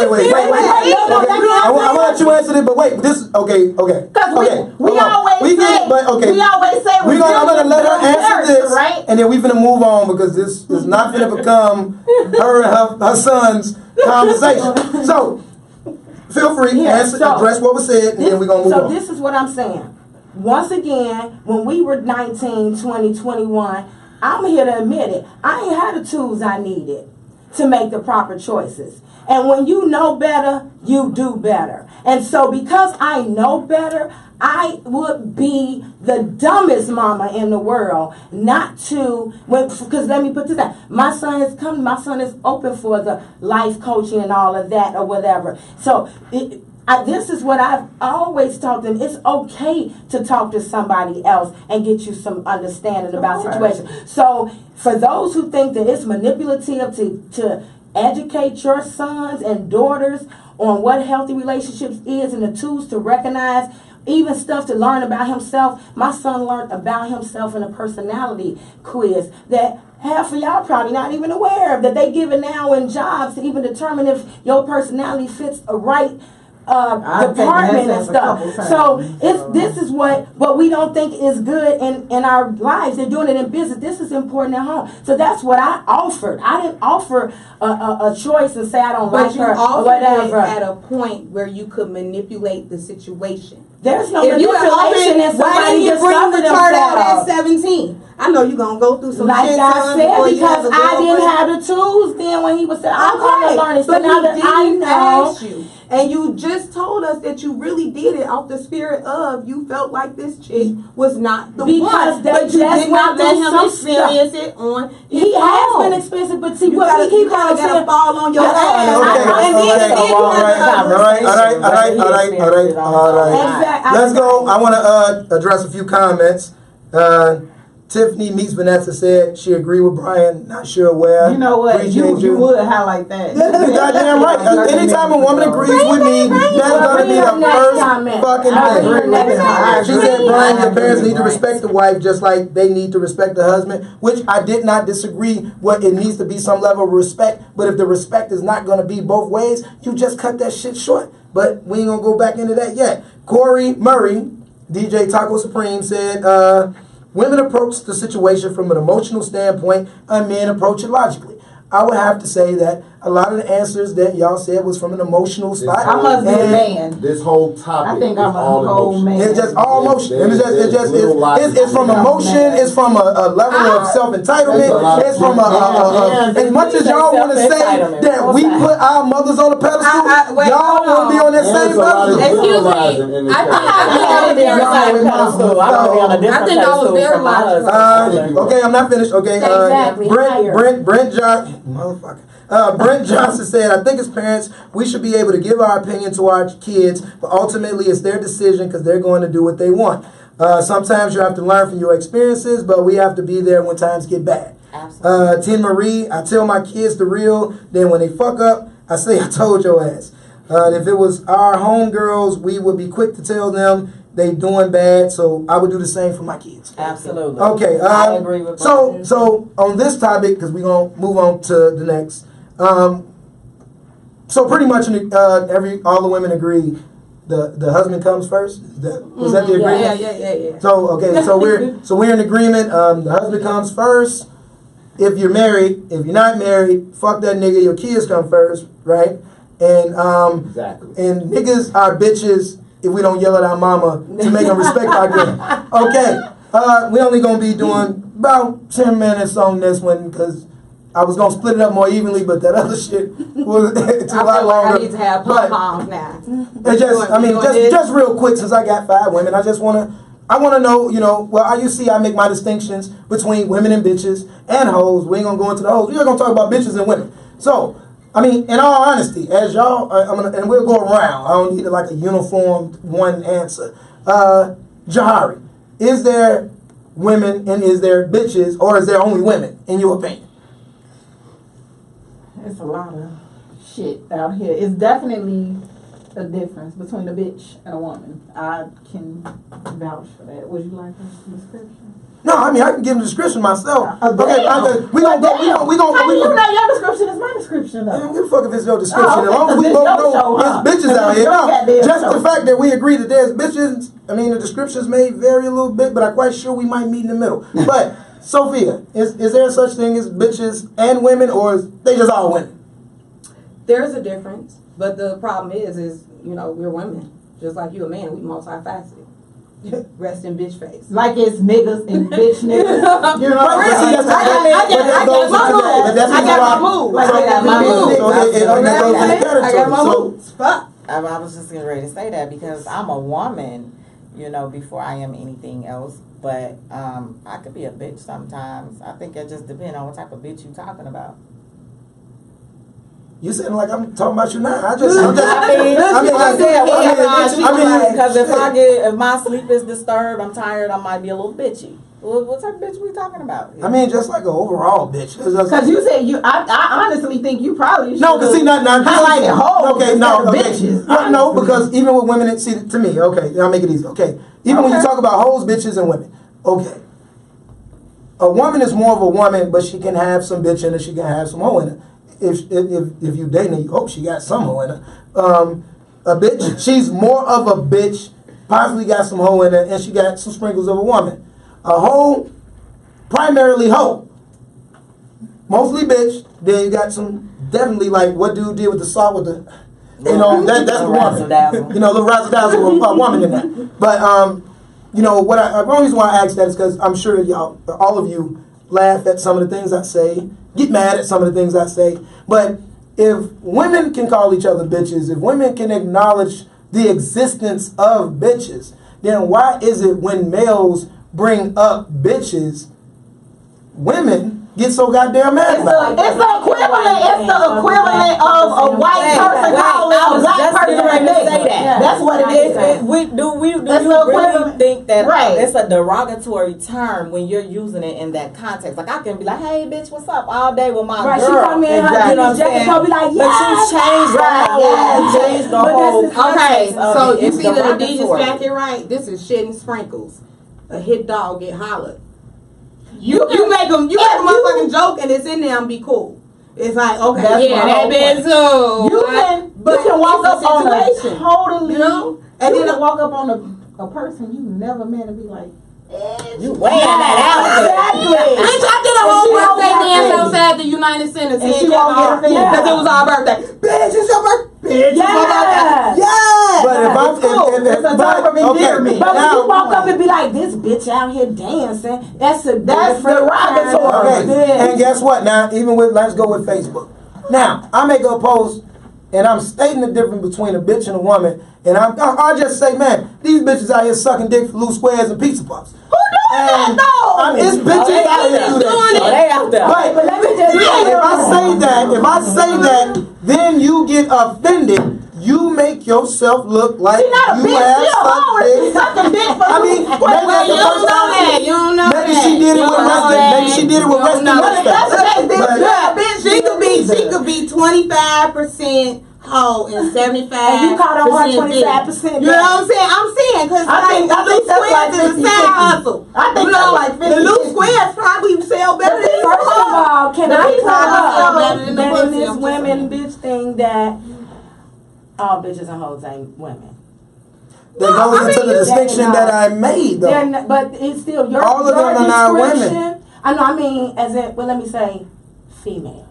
Wait. I want to let you answer this, but wait. This okay. Because Okay. we hold on. always We get it, but okay. we always say I'm gonna let her answer character, this, right? and then we finna move on because this is not gonna become her and her son's conversation. So feel free, address what was said, and then we're gonna move on. So this is what I'm saying. Once again, when we were 19, 20, 21, I'm here to admit it. I ain't had the tools I needed to make the proper choices. And when you know better, you do better. And so because I know better, I would be the dumbest mama in the world not to, because let me put this out. My son is open for the life coaching and all of that or whatever. So this is what I've always taught them. It's okay to talk to somebody else and get you some understanding about situations. So for those who think that it's manipulative to educate your sons and daughters on what healthy relationships is and the tools to recognize, even stuff to learn about himself. My son learned about himself in a personality quiz that half of y'all probably not even aware of, that they give it now in jobs to even determine if your personality fits a right department and stuff. So this is what we don't think is good in our lives. They're doing it in business. This is important at home. So that's what I offered. I didn't offer a choice and say I don't like her or whatever. At a point where you could manipulate the situation. There's no If you were manipulation offering, in why somebody didn't you bring the discover chart out at themselves. 17? I know you're gonna go through some Like shit. I son, said, before you because have a I didn't girlfriend. have the tools then when he was saying, I'm going to learn it. So But now he that I didn't know, ask you. And you just told us that you really did it off the spirit of you felt like this chick was not the Because one. they But you just did not went let through him some experience it on his he has own. been expensive, but see, You what gotta, we keep you gotta on get a saying, fall on your Yeah, ass. Okay, And then you have to all right. Exactly. Let's go. I want to address a few comments. Tiffany Meets Vanessa said she agreed with Brian. Not sure where. You know what? Appreciate You would highlight that. You're goddamn right. Anytime a woman agrees with me, that's gonna be the first fucking thing. She said, Brian, your parents need to respect the wife just like they need to respect the husband, which I did not disagree. What it needs to be some level of respect, but if the respect is not gonna be both ways, you just cut that shit short. But we ain't gonna go back into that yet. Corey Murray, DJ Taco Supreme, said, women approach the situation from an emotional standpoint, and men approach it logically. I would have to say that a lot of the answers that y'all said was from an emotional spot. I must be a man. This whole topic I think is I'm a all whole emotion. man. It's just all emotion. It's from I'm emotion. mad. It's from a level of self-entitlement. It's from as much as y'all want to say entitlement. that we put our mothers on a pedestal, wait, y'all hold want to be on that There's same a lot of pedestal. Excuse me. generalizing in this I think conversation. I I be on the same pedestal. I want to be on a different I think that was pedestal their from my logic. husband. Okay, I'm not finished. Okay, Exactly, higher. Brent Johnson, Brent Johnson said, "I think as parents, we should be able to give our opinion to our kids, but ultimately it's their decision because they're going to do what they want. Sometimes you have to learn from your experiences, but we have to be there when times get bad." Absolutely. Tin Marie, I tell my kids the real. Then when they fuck up, I say, "I told your ass." If it was our homegirls, we would be quick to tell them they doing bad. So I would do the same for my kids. Absolutely. Okay. I agree with So on this topic, because we're gonna move on to the next. So pretty much all the women agree the husband comes first. Was that the agreement? Yeah. So okay, so we're in agreement. The husband comes first. If you're married, if you're not married, fuck that nigga. Your kids come first, right? And Exactly. and niggas are bitches if we don't yell at our mama to make them respect our girl. Okay, we only gonna be doing about 10 minutes on this one because I was gonna split it up more evenly, but that other shit was too I feel lot like longer. I need to have But- pom-poms now. just real quick, since I got 5 women, I wanna know, well, you see I make my distinctions between women and bitches and hoes. We ain't gonna go into the hoes. We're gonna talk about bitches and women. So, in all honesty, as y'all, and we'll go around. I don't need like a uniform one answer. Jahari, is there women and is there bitches, or is there only women, in your opinion? It's a lot of shit out here. It's definitely a difference between a bitch and a woman. I can vouch for that. Would you like a description? No, I can give the description myself. Damn. We gonna go. How do you know your description is my description I though? don't give a fuck if it's your description. Oh, okay, As long as we it's both your know show, huh? there's bitches It's out here. your No, goddamn just show. the fact that we agree that there's bitches, the descriptions may vary a little bit, but I'm quite sure we might meet in the middle. But, Sophia, is there such thing as bitches and women, or is they just all women? There's a difference, but the problem is we're women. Just like you a man, we multifaceted. Rest in bitch face. Like it's niggas and bitch niggas. You know what I'm saying? I got my moves. Fuck. I was just getting ready to say that because I'm a woman, before I am anything else. But I could be a bitch sometimes. I think it just depends on what type of bitch you're talking about. You sound like I'm talking about you now. Because if my sleep is disturbed, I'm tired, I might be a little bitchy. What type of bitch we talking about? Just like an overall bitch. Because you said I honestly think you probably should. No, because see, not highlighted hoes. Okay, no, okay. Bitches. No, because even with women, to me, okay, I'll make it easy. Okay, even when you talk about hoes, bitches, and women, okay, a woman is more of a woman, but she can have some bitch in her, she can have some hoe in her. If you dating her, you hope she got some hoe in her. A bitch, she's more of a bitch, possibly got some hoe in her, and she got some sprinkles of a woman. A hoe, primarily hoe. Mostly bitch. Then you got some, definitely like what dude did with the salt with the, that's the woman. The razzle dazzle with a woman in that. But, the only reason why I asked that is because I'm sure all of you laugh at some of the things I say, get mad at some of the things I say. But if women can call each other bitches, if women can acknowledge the existence of bitches, then why is it when males bring up bitches, women get so goddamn mad about it? It's the equivalent of a white person calling a black person a nigga. That's what it is. Do you really think that it's a derogatory term when you're using it in that context? Like I can be like, "Hey, bitch, what's up?" all day with my girl. She come in, You know what I'm saying? Be like, But you changed the whole Okay, context of so it. you It's see the Adidas derogatory. jacket, right? This is shit and sprinkles. A hit dog get hollered. You make them motherfucking joke and it's in there and be cool. It's like, okay, That's that bitch too. You can walk up on a totally, and then then walk up on a person you never met and be like, You weighing that out. exactly. Bitch, I did a whole birthday dance outside the United Center. And she won't get offended. because it was our birthday. Bitch, it's your birthday. Bitch, it's my birthday. Yeah. But if I'm it's a type of endearment. But when you walk up and be like, this bitch out here dancing, that's derogatory. Okay, and guess what? Now, let's go with Facebook. Now, I make a post and I'm stating the difference between a bitch and a woman, and I just say, man, these bitches out here sucking dick for loose squares and pizza puffs. Who doing that though? It's bitches out here do that shit. They out there. Right, but let me just say, if I say that, then you get offended. You make yourself look like She not a you bitch, have she a hoe. She's sucking dick for I mean, loose maybe squares. that's the first time. You don't know Maybe that. she did it You with don't know resting. that. Maybe she did it with You don't resting. know But if that's the case, then But- yeah, bitch, She could be 25% hoe and 75%. And you caught on her 25%. You know what I'm saying? I'm saying because I think the loose that's like squares is a 50-50. side hustle. I think You that's know, like the 50-50. loose squares probably sell better than the First of all, can The I reason talk why I about better than the that in pussy, this I'm just women saying. bitch thing that all bitches and hoes ain't women? That goes into the distinction that I made, though. Then, but it's still your All of them your are not women. description. I know. I mean, as in, well, let me say, female.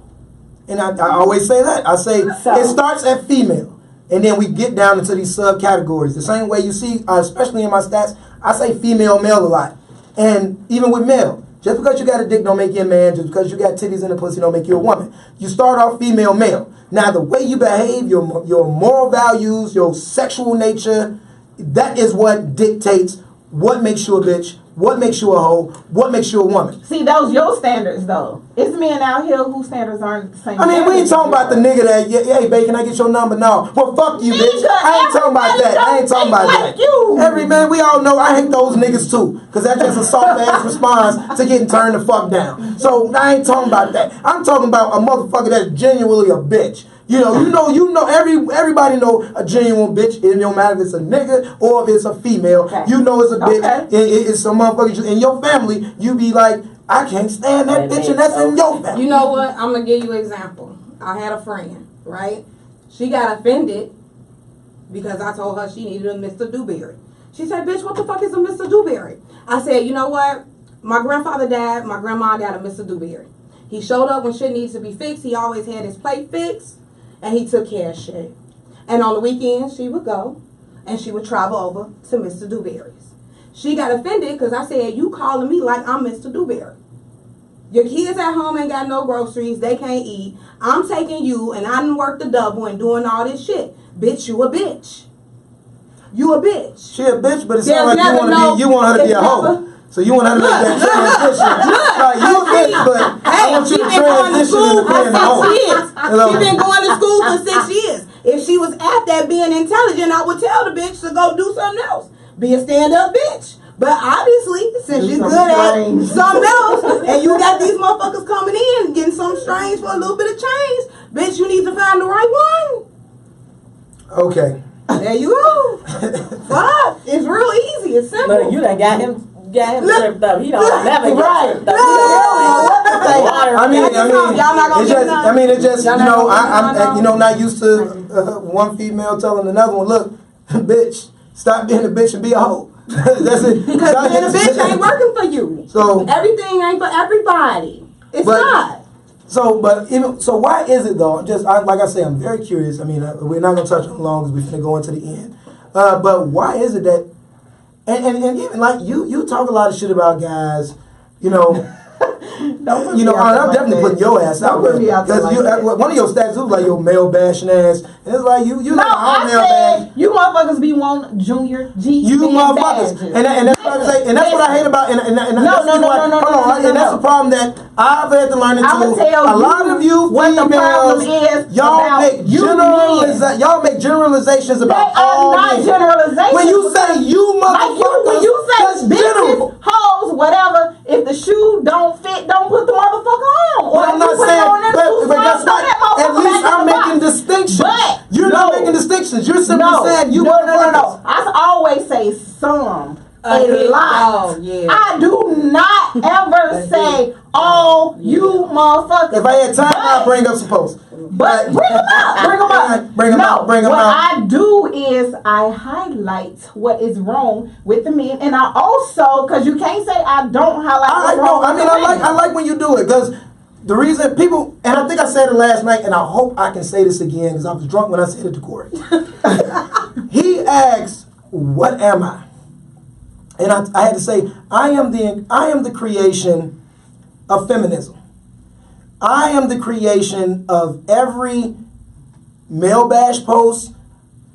And I always say that. I say So- it starts at female. And then we get down into these subcategories. The same way you see, especially in my stats, I say female, male a lot. And even with male, just because you got a dick don't make you a man. Just because you got titties in the pussy don't make you a woman. You start off female, male. Now the way you behave, your moral values, your sexual nature, that is what dictates what makes you a bitch, what makes you a hoe, what makes you a woman. See, those your standards though. It's men out here whose standards aren't the same. I mean, we ain't talking about the nigga that, hey, babe, can I get your number? No. Well, fuck you, bitch. Nigga, I ain't talking about that. I ain't talking about everybody don't that. think like you. Every man, we all know I hate those niggas too. Because that's just a soft ass response to getting turned the fuck down. So I ain't talking about that. I'm talking about a motherfucker that's genuinely a bitch. You know, everybody know a genuine bitch. It don't matter if it's a nigga or if it's a female. Okay. You know it's a bitch. Okay. It's some motherfucker in your family. You be like, I can't stand that bitch, and that's in your family. You know what? I'm gonna give you an example. I had a friend, right? She got offended because I told her she needed a Mr. Dewberry. She said, "Bitch, what the fuck is a Mr. Dewberry?" I said, "You know what? My grandfather died. My grandma got a Mr. Dewberry. He showed up when shit needs to be fixed. He always had his plate fixed, and he took care of shit. And on the weekends, she would go, and she would travel over to Mr. Dewberry's. She got offended because I said, you calling me like I'm Mr. Dewberry. Your kids at home ain't got no groceries. They can't eat. I'm taking you, and I done worked the double and doing all this shit. Bitch, you a bitch. You a bitch." She a bitch, but it There's sounds like never you want her to be a it's hoe. never- So you want her to make that transition. Like, you a bitch, but I want you she to been going to transition school into being a for hoe. 6 years. Hello. She been going to school for 6 years. If she was at that being intelligent, I would tell the bitch to go do something else. Be a stand-up bitch. But obviously, since you're good at something else, and you got these motherfuckers coming in, getting something strange for a little bit of change, bitch, you need to find the right one. Okay. There you go. Fuck. It's real easy. It's simple. Look, you done got him tripped up. He don't never get Right. tripped up. I mean, Y'all not gonna it's get just, none. I mean, it's just, Y'all you not know, gonna get none, I'm, you know, not used to one female telling another one, look, bitch, stop being a bitch and be a hoe. That's it. Because being a bitch ain't working for you. So, Everything ain't for everybody. It's But- not. so why is it though? Like I say, I'm very curious. I mean, we're not gonna touch on it long because we're gonna go into the end. But why is it that, and even like you talk a lot of shit about guys, you know. Don't put You know, me out there I'm like definitely that. putting your ass out Don't put there me out there because like that. one of your stats was like your male bashing ass, and it's like you No, like all I male bash. said you motherfuckers be wanting junior G. You motherfuckers, and that's what I say, and that's what I hate about, and that's the reason why- hold on, and that's the problem that I've had to learn I'ma into. tell A lot you of you what the problem females, is y'all about make you y'all make generalizations They about are all not men. generalizations. When you say you Like you, motherfuckers, when you that's say general. bitches, hoes, whatever, if the shoe don't fit, don't put the motherfucker on. Or But I'm if not you put it saying, on them too but small, guess throw what? that motherfucker At least back in I'm the making box. distinctions. But You're not making distinctions. You're simply saying you motherfuckers. No. I always say some. A hit lot. dog, yeah. I do not ever say all you motherfuckers. If I had time, I'd bring up some posts. But bring them out. Bring them out. Bring 'em out, bring 'em what out. I do is I highlight what is wrong with the men, and I also, because you can't say I don't highlight I what's know. wrong I with mean, the I women. like when you do it because the reason people, and I think I said it last night, and I hope I can say this again because I was drunk when I said it to Corey. He asked, "What am I?" And I had to say, I am the creation of feminism. I am the creation of every male bash post,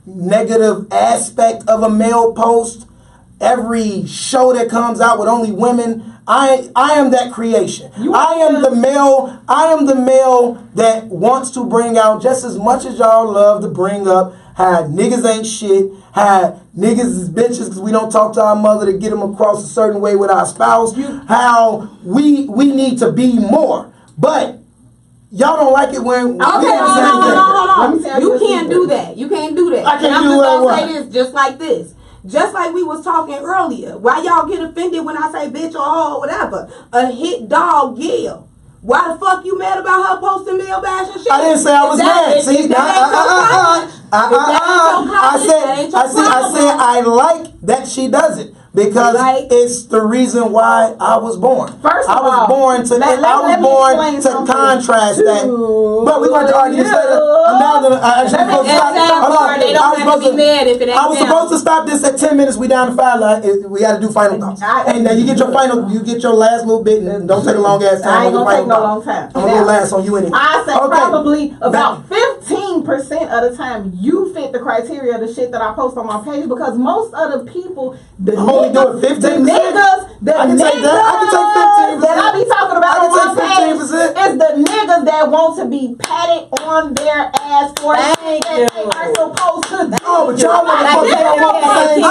negative aspect of a male post, every show that comes out with only women. I am that creation. I am the male that wants to bring out just as much as y'all love to bring up how niggas ain't shit, how niggas is bitches because we don't talk to our mother to get them across a certain way with our spouse, how we need to be more. But y'all don't like it when Okay, hold on. You can't do that. You can't do that. I can't and I'm do just what? gonna say this just like this. Just like we was talking earlier. Why y'all get offended when I say bitch or hoe or whatever? A hit dog yell. Why the fuck you mad about her posting male bash and shit? I didn't say I was mad. See, I said I like that she does it because it's the reason why I was born. First of I was all, born to contrast that. But we want to argue this later. I'm now gonna. I was supposed to stop this at 10 minutes. We down to 5. We got to do final thoughts. And now you get your last little bit, and don't take a long ass time. I ain't gonna take no long time. I'm gonna go last on you anyway. I say probably about 15% of the time you fit the criteria of the shit that I post on my page because most of the people, the only doing 15%. the niggas that I be talking about on my page is the niggas that want to be patted on their ass for things that they are supposed to do. Oh, but y'all motherfuckers don't want the same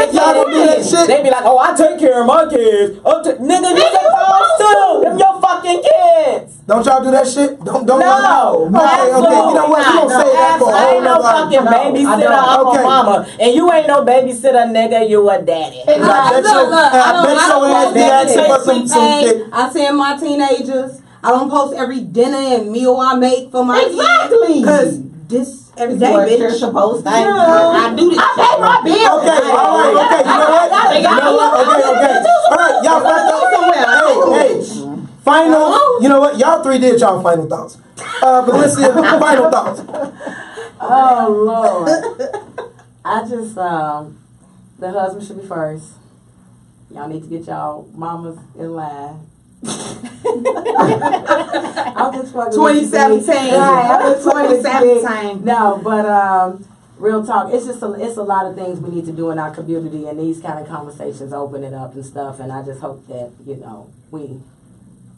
shit. Y'all don't do that shit. They be like, oh, I take care of my kids. Nigga, you supposed to. Them your fucking kids. Don't y'all do that shit? Don't. No. Okay. You know what? We gonna say that for a I whole ain't no nother fucking babysitter. I'm a mama, and you ain't no babysitter, nigga. You a daddy. I send my teenagers. I don't post every dinner and meal I make for my kids. Because this every day, bitch. You're supposed to do. I do this. I pay my bills. Okay, all right, okay. You know what? Okay. All right, y'all fucked up. Hey. Final. You know what? Y'all three did y'all final thoughts. Valencia, final thoughts. Oh Lord. I just the husband should be first. Y'all need to get y'all mamas in line. I'm just fucking 2017. I'm just 2017. No, but real talk. It's just it's a lot of things we need to do in our community, and these kind of conversations open it up and stuff. And I just hope that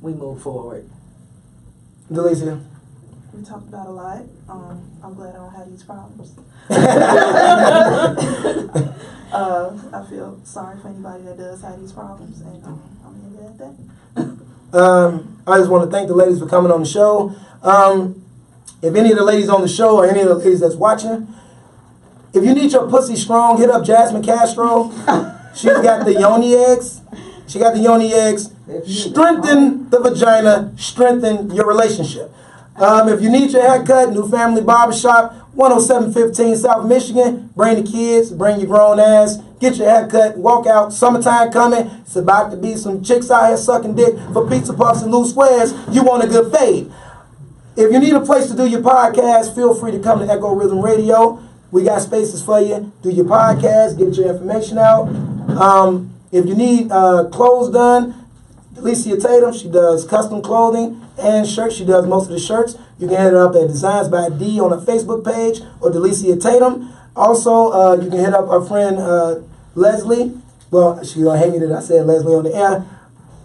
we move forward. Delicia. We talked about a lot. I'm glad I don't have these problems. I feel sorry for anybody that does have these problems, and I'm gonna leave it at that. I just want to thank the ladies for coming on the show. If any of the ladies on the show or any of the ladies that's watching, if you need your pussy strong, hit up Jasmine Castro. She's got the yoni eggs. Strengthen the vagina, strengthen your relationship. If you need your haircut, New Family Barbershop, 10715 South Michigan. Bring the kids, bring your grown ass, get your haircut, walk out. Summertime coming. It's about to be some chicks out here sucking dick for pizza puffs and loose squares. You want a good fade. If you need a place to do your podcast, feel free to come to Echo Rhythm Radio. We got spaces for you. Do your podcast, get your information out. If you need clothes done, Alicia Tatum, she does custom clothing and shirts. She does most of the shirts. You can hit her up at Designs by D on her Facebook page or Delicia Tatum. Also, you can hit up our friend Leslie. Well, she's going to hate me that I said Leslie on the air.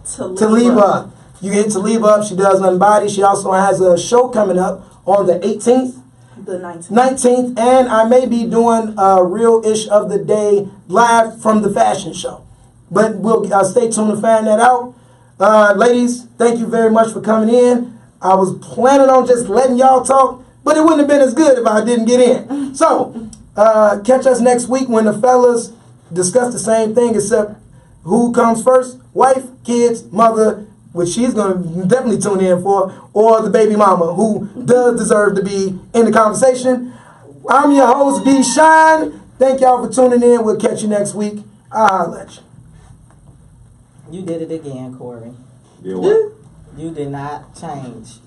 Taliba. You can hit Taliba up. She does Unbody. She also has a show coming up on the 18th. The 19th. And I may be doing a Real-ish of the Day live from the fashion show. But we'll stay tuned to find that out. Ladies, thank you very much for coming in. I was planning on just letting y'all talk, but it wouldn't have been as good if I didn't get in. So, catch us next week when the fellas discuss the same thing, except who comes first? Wife, kids, mother, which she's going to definitely tune in for, or the baby mama, who does deserve to be in the conversation. I'm your host, B. Shine. Thank y'all for tuning in. We'll catch you next week. I'll let you. You did it again, Corey. Yeah, what? You did not change.